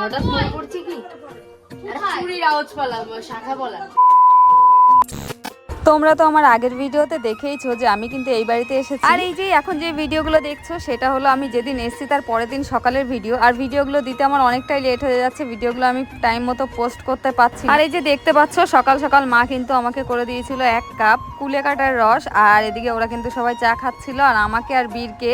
হঠাৎ মনে পড়ছে কি চুরির আওয়াজ পেলাম, শাখা বলা। তোমরা তো আমার আগের ভিডিওতে দেখেইছো যে আমি কিন্তু এই বাড়িতে এসেছি। আর এই যে এখন যে ভিডিওগুলো দেখছো সেটা হলো আমি যেদিন এসেছি তার পরের দিন সকালের ভিডিও। আর ভিডিওগুলো দিতে আমার অনেকটাই লেট হয়ে যাচ্ছে, ভিডিওগুলো আমি টাইম মতো পোস্ট করতে পারছি না। আর এই যে দেখতে পাচ্ছ সকাল সকাল মা কিন্তু আমাকে করে দিয়েছিল 1 কাপ কুলেকাটার রস। আর এদিকে ওরা কিন্তু সবাই চা খাচ্ছিল, আর আমাকে আর বীরকে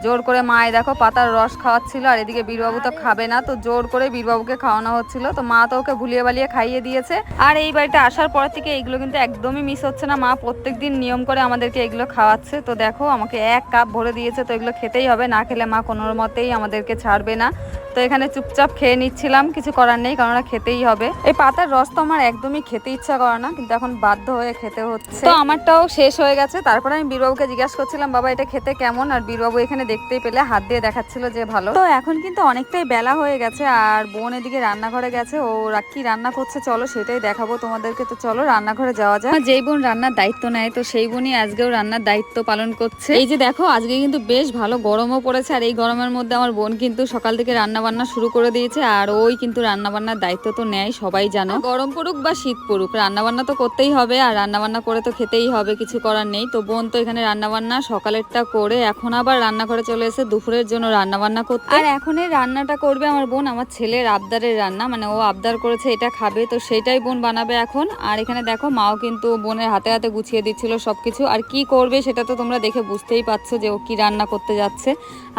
জোর করে মা দেখো পাতার রস খাওয়াচ্ছিল। আর এদিকে বীরবাবু তো খাবে না, তো জোর করে বীরবাবুকে খাওয়ানো হচ্ছিল। তো মা তো ওকে ভুলিয়ে বালিয়ে খাইয়ে দিয়েছে। আর এই বাড়িতে আসার পর থেকে এইগুলো কিন্তু একদমই মিস হচ্ছে না, মা প্রত্যেকদিন নিয়ম করে আমাদেরকে এগুলো খাওয়াচ্ছে। তো দেখো আমাকে 1 কাপ ভরে দিয়েছে, তো এগুলো খেতেই হবে, না খেলে মা কোনো মতেই আমাদেরকে ছাড়বে না। তো এখানে চুপচাপ খেয়ে নিচ্ছিলাম, কিছু করার নেই, কারণ খেতেই হবে। এই পাতার রস তো আমার একদমই খেতে ইচ্ছা করে না, কিন্তু এখন বাধ্য হয়ে খেতে হচ্ছে। তো আমারটাও শেষ হয়ে গেছে। তারপরে আমি বীরবাবুকে জিজ্ঞাসা করছিলাম, বাবা এটা খেতে কেমন? আর বীরবাবু এখানে দেখতেই পেলে হাত দিয়ে দেখাচ্ছিল যে ভালো। তো এখন কিন্তু অনেকটাই বেলা হয়ে গেছে, আর বোন এদিকে রান্নাঘরে গেছে। ও কি রান্না করছে চলো সেটাই দেখাবো তোমাদেরকে। তো চলো রান্নাঘরে যাওয়া যায়। যেই বোন রান্নার দায়িত্ব নেয়, তো সেই বোনই আজকেও রান্নার দায়িত্ব পালন করছে। এই যে দেখো আজকে কিন্তু বেশ ভালো গরমও পড়েছে, আর এই গরমের মধ্যে আমার বোন কিন্তু সকাল থেকে রান্না বান্না শুরু করে দিয়েছে। আর ওই কিন্তু রান্না বান্নার দায়িত্ব তো নেয়, সবাই জানো, গরম পড়ুক বা শীত পড়ুক রান্না বান্না তো করতেই হবে, আর রান্না বান্না করে তো খেতেই হবে, কিছু করার নেই। তো বোন তো এখানে রান্না বান্না সকালেরটা করে এখন আবার রান্নাঘরে চলে এসে দুপুরের জন্য রান্না বান্না করতে। আর এখন এই রান্নাটা করবে আমার বোন, আমার ছেলের আবদারের রান্না, মানে ও আবদার করেছে এটা খাবে, তো সেটাই বোন বানাবে এখন। আর এখানে দেখো মাও কিন্তু বোনের হাতে হাতে গুছিয়ে দিচ্ছিল সবকিছু। আর কি করবে সেটা তো তোমরা দেখে বুঝতেই পারছো যে ও কি রান্না করতে যাচ্ছে।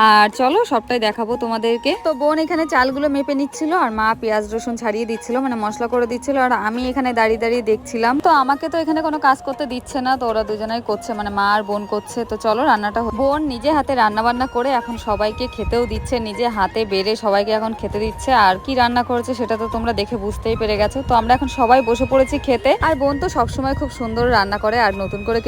আর চলো সবটাই দেখাবো তোমাদেরকে। তো বোন এখানে চালগুলো মেপে নিচ্ছিল, আর মা পেঁয়াজ রসুন ছাড়িয়ে দিচ্ছিল, মানে মশলা করে দিচ্ছিল, আর আমি এখানে দাঁড়িয়ে দাঁড়িয়ে দেখছিলাম। তো আমাকে তো এখানে কোনো কাজ করতে দিচ্ছে না, তো ওরা দুজনেই করছে, মানে মা আর বোন করছে। তো চলো রান্নাটা বোন নিজে হাতে রান্না বান্না করে এখন সবাইকে খেতেও দিচ্ছে, নিজে হাতে বেড়ে সবাইকে এখন খেতে দিচ্ছে। আর কি রান্না করেছে সেটা তো তোমরা দেখে বুঝতেই পেরে গেছো। তো আমরা এখন সবাই বসে পড়েছি খেতে। আর বোন তো সবসময় খুব সুন্দর রান্না করে, আর নতুন করে